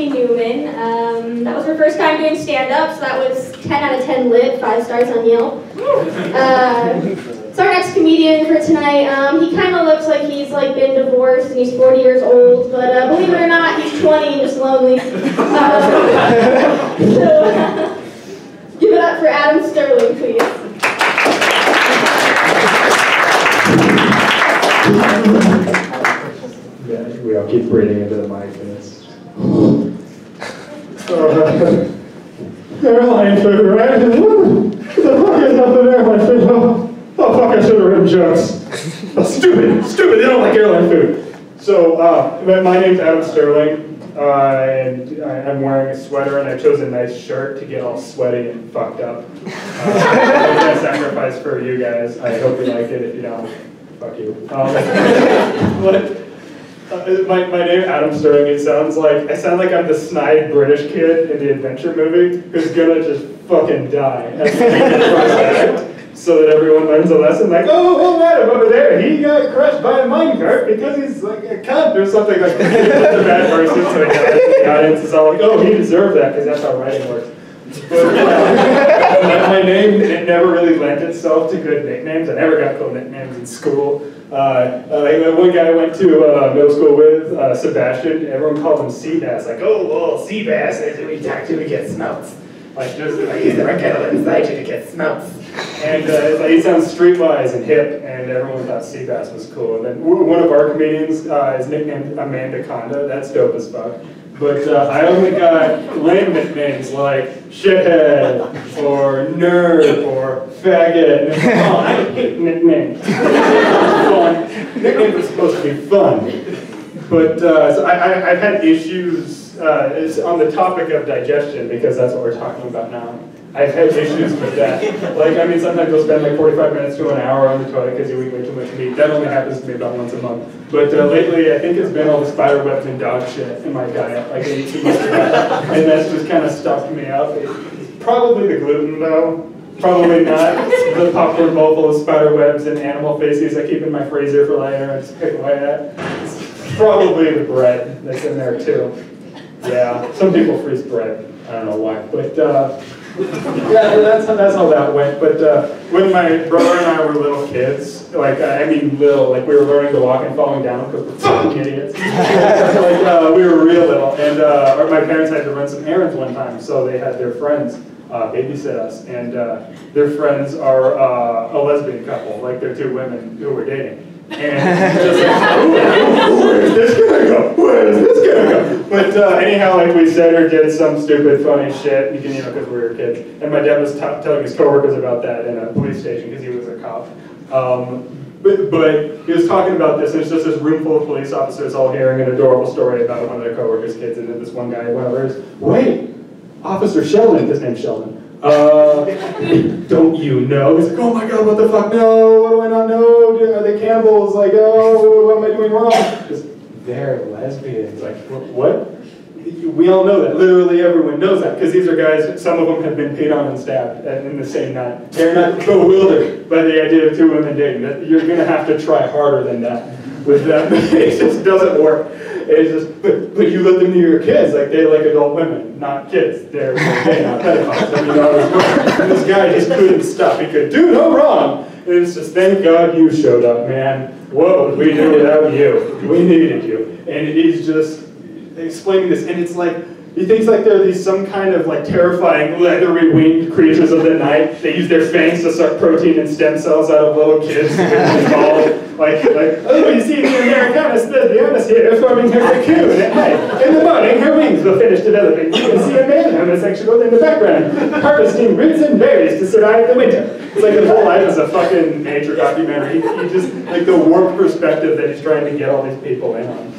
Ashley Newman. That was her first time doing stand-up, so that was 10 out of 10 lit, 5 stars on Yale. It's our next comedian for tonight. He kind of looks like he's been divorced and he's 40 years old, but believe it or not, he's 20 and just lonely. Give it up for Adam Sterling, please. Yeah, we all keep breathing into the mic and it's... airline food, right? What the fuck is up with airline food? Oh fuck, I should have written jokes. Oh, stupid, they don't like airline food. So, my name's Adam Sterling. And I'm wearing a sweater and I chose a nice shirt to get all sweaty and fucked up. It's a sacrifice for you guys. I hope you like it. If you don't, fuck you. My name Adam Sterling. I sound like I'm the snide British kid in the adventure movie who's gonna just fucking die at the end of the first act, so that everyone learns a lesson. Like, oh, Adam over there, he got crushed by a minecart because he's like a cunt or something. Like, he's a bad person, so the audience is all like, oh, he deserved that because that's how writing works. But my name, it never really lent itself to good nicknames. I never got cool nicknames in school. One guy I went to middle school with, Sebastian, everyone called him Seabass. Like, oh, well, Seabass, when you talk to him, he gets smelts. Like, just like he's never get inside you to get smelts. And he sounds streetwise and hip, and everyone thought Seabass was cool. And then one of our comedians is nicknamed Amanda Conda. That's dope as fuck. But I only got lame nicknames like shithead, or nerd, or faggot. Oh, I hate nicknames. Fun. Nicknames are supposed to be fun. But so I've had issues on the topic of digestion, because that's what we're talking about now. I've had issues with that. Like, I mean, sometimes you'll spend like 45 minutes to an hour on the toilet because you eat way too much meat. That only happens to me about once a month. But lately, I think it's been all the spider webs and dog shit in my diet. Like, I eat too much of that, and that's just kind of stuffed me up. It's probably the gluten, though. Probably not the popcorn bowl full of spider webs and animal faces I keep in my freezer for later and just pick away at. It's probably the bread that's in there, too. Yeah, some people freeze bread. I don't know why, but yeah, that's how that went. But when my brother and I were little kids, like little, like we were learning to walk and falling down because we're fucking idiots. We were real little, and my parents had to run some errands one time, so they had their friends babysit us, and their friends are a lesbian couple, like they're two women who were dating. And just like, where is this gonna go? Where is this gonna go? But anyhow, like we said or did some stupid funny shit, because we were kids. And my dad was telling his coworkers about that in a police station because he was a cop. But he was talking about this, and it's just this room full of police officers all hearing an adorable story about one of their coworkers' kids, and then this one guy went over and goes, wait, Officer Sheldon, his name's Sheldon. Don't you know? He's like, oh my god, what the fuck? No, what do I not know? Are they cannibals? Like, oh, what am I doing wrong? Because they're lesbians. Like, what? We all know that. Literally everyone knows that. Because these are guys, some of them have been peed on and stabbed in the same night. They're not bewildered by the idea of two women dating. You're going to have to try harder than that with them. It just doesn't work. It's just, but you let them near your kids, like they're like adult women, not kids. They're not pedophiles. I mean, and this guy just couldn't stop. He could do no wrong. And it's just, thank God you showed up, man. What would we do without you? We needed you. And he's just explaining this, and it's like, he thinks like they're some kind of like terrifying leathery winged creatures of the night. They use their fangs to suck protein and stem cells out of little kids who get involved. Like, oh, you see the Americanus, the here forming her cocoon at night. In the morning, her wings will finish developing. You can see a male homosexual in the background, harvesting roots and berries to survive the winter. It's like his whole life is a fucking nature documentary. He just, like the warped perspective that he's trying to get all these people in on.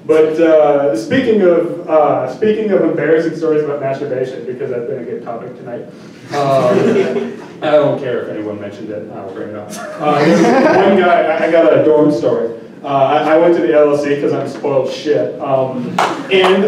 But speaking of embarrassing stories about masturbation, because that's been a good topic tonight. I don't care if anyone mentioned it. I'll bring it up. One guy, I got a dorm story. I went to the LLC because I'm spoiled shit. And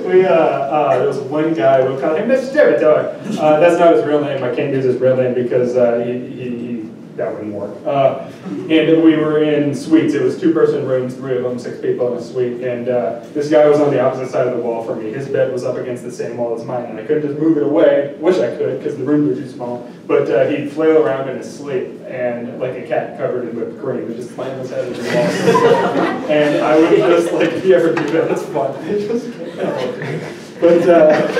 there was one guy, we'll call him Mr. Territory. That's not his real name. I can't use his real name because he that wouldn't work. And we were in suites. It was 2-person rooms, 3 of them, 6 people in a suite. And this guy was on the opposite side of the wall from me. His bed was up against the same wall as mine, and I couldn't just move it away. Wish I could, because the rooms were too small. But he'd flail around in his sleep, and like a cat covered in whipped cream, and just slam his head into the wall. And I would just like, if you ever do that, it's fun. It just But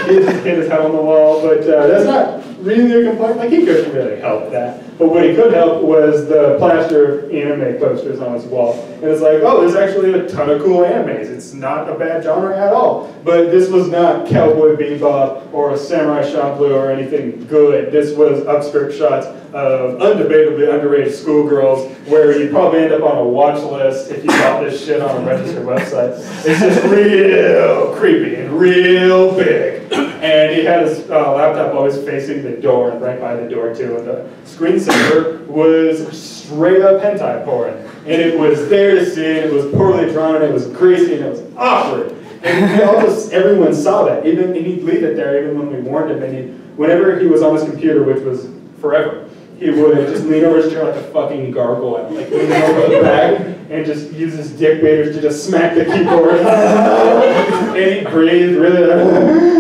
he just hit his head on the wall. But that's not really a complaint. Like, he couldn't really help that. But what he could help was the plaster anime posters on his wall. And it's like, oh, there's actually a ton of cool animes. It's not a bad genre at all. But this was not Cowboy Bebop or Samurai Champloo or anything good. This was upskirt shots of undebatably underage schoolgirls where you'd probably end up on a watch list if you bought this shit on a registered website. It's just real creepy and real big. And he had his laptop always facing the door, and right by the door too. And the screensaver was straight up hentai porn. And it was there to see, and it was poorly drawn, and it was greasy, and it was awkward. And everyone saw that. And he'd leave it there even when we warned him. And whenever he was on his computer, which was forever, he would just lean over his chair like a fucking gargoyle, like lean over the back and just use his dick baiters to just smack the keyboard. And he breathed really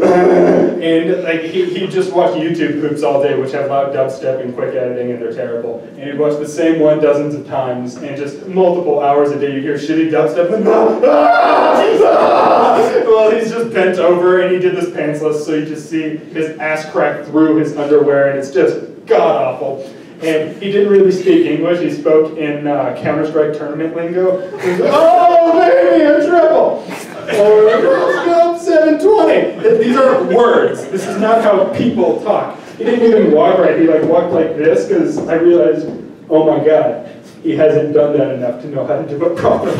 and like he'd just watch YouTube poops all day, which have loud dubstep and quick editing, and they're terrible. And he'd watch the same one dozens of times, and just multiple hours a day you'd hear shitty dubstep and well, he's just bent over, and he did this pantsless, so you just see his ass crack through his underwear, and it's just god-awful. And he didn't really speak English. He spoke in Counter-Strike tournament lingo. He was like, oh, baby, a triple! Or Girl Scout 720. These are words. This is not how people talk. He didn't even walk right. He like walked like this, because I realized, oh my god, he hasn't done that enough to know how to do it properly.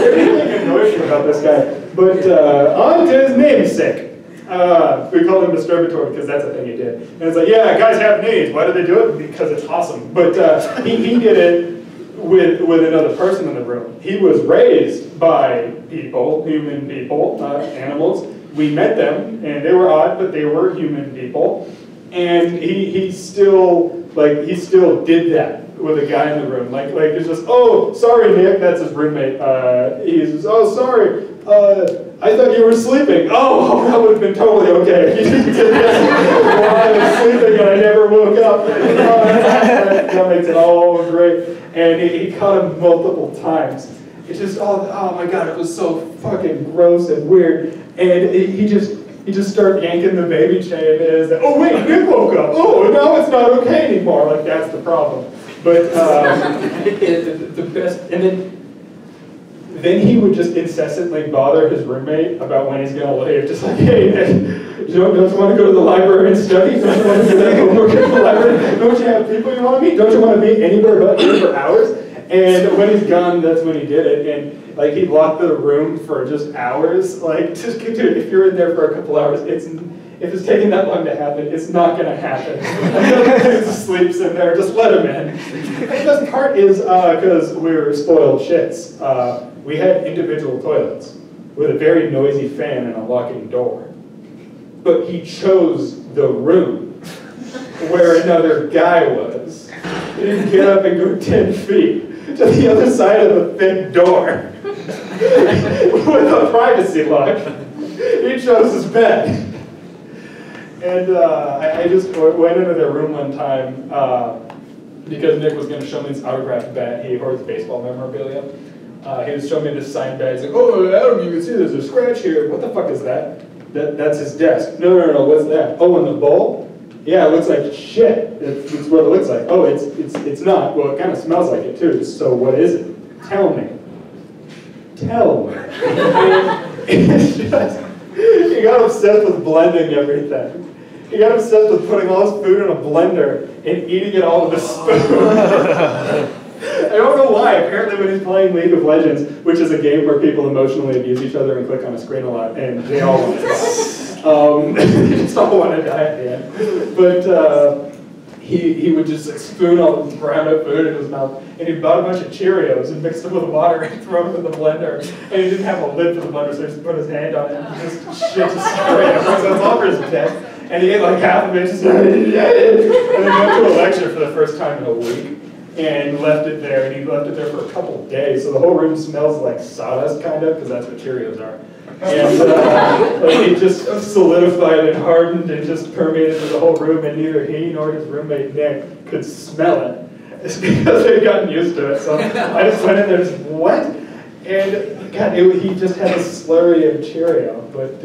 Everything annoys me about this guy. But on to his namesake. We call him Disturbator because that's the thing he did. And it's like, yeah, guys have names. Why do they do it? Because it's awesome. But he did it with another person in the room. He was raised by people, human people, not animals. We met them, and they were odd, but they were human people. And he still did that with a guy in the room. Like it's just, oh, sorry, Nick, that's his roommate. He's, oh, sorry, I thought you were sleeping. Oh, that would have been totally okay. He just did that while I was sleeping and I never woke up. That makes it all great. And he caught him multiple times. It's just, oh my god, it was so fucking gross and weird. And he just started yanking the baby chain, and it's like, oh wait, Nick woke up. Oh, now it's not okay anymore. Like, that's the problem. But the best, and then he would just incessantly bother his roommate about when he's gonna leave. Just like, hey, Nick, don't you want to go to the library and study? Don't you want to do that homework at the library? Don't you have people you want to meet? Don't you want to be anywhere but here for hours? And when he's gone, that's when he did it. And like, he locked the room for just hours. Like, just dude, if you're in there for a couple hours, if it's taking that long to happen, it's not going to happen. He sleeps in there, just let him in. The best part is, because we were spoiled shits, we had individual toilets with a very noisy fan and a locking door. But he chose the room where another guy was. He didn't get up and go 10 feet to the other side of the thick door with a privacy lock. He chose his bed. And I just went into their room one time because Nick was going to show me this autographed bat. He hoards baseball memorabilia. He was showing me this signed bat. He's like, oh, Adam, you can see there's a scratch here. What the fuck is that? That's his desk. No, what's that? Oh, in the bowl? Yeah, it looks like shit. It's what it looks like. Oh, it's not. Well, it kind of smells like it too. So what is it? Tell me. Tell me. It's just, he got obsessed with blending everything. He got obsessed with putting all his food in a blender and eating it all with a spoon. I don't know why. Apparently when he's playing League of Legends, which is a game where people emotionally abuse each other and click on a screen a lot, and they all want to die. They just all want to die at the end. But he would just like, spoon all this ground up food in his mouth, and he bought a bunch of Cheerios and mixed them with water and threw them in the blender. And he didn't have a lid for the blender, so he just put his hand on it and just shit just straight up. So it's all for his death. And he ate like half of it, just and then went to a lecture for the first time in a week. And left it there, and he left it there for a couple of days. So the whole room smells like sawdust, kind of, because that's what Cheerios are. And like it just solidified and hardened and just permeated through the whole room, and neither he nor his roommate Nick could smell it. It's because they'd gotten used to it. So I just went in there and just, what? And God, he just had a slurry of Cheerio. But,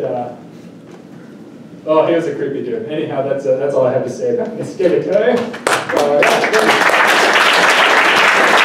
oh, he was a creepy dude. Anyhow, that's all I have to say about Miss Stereotype.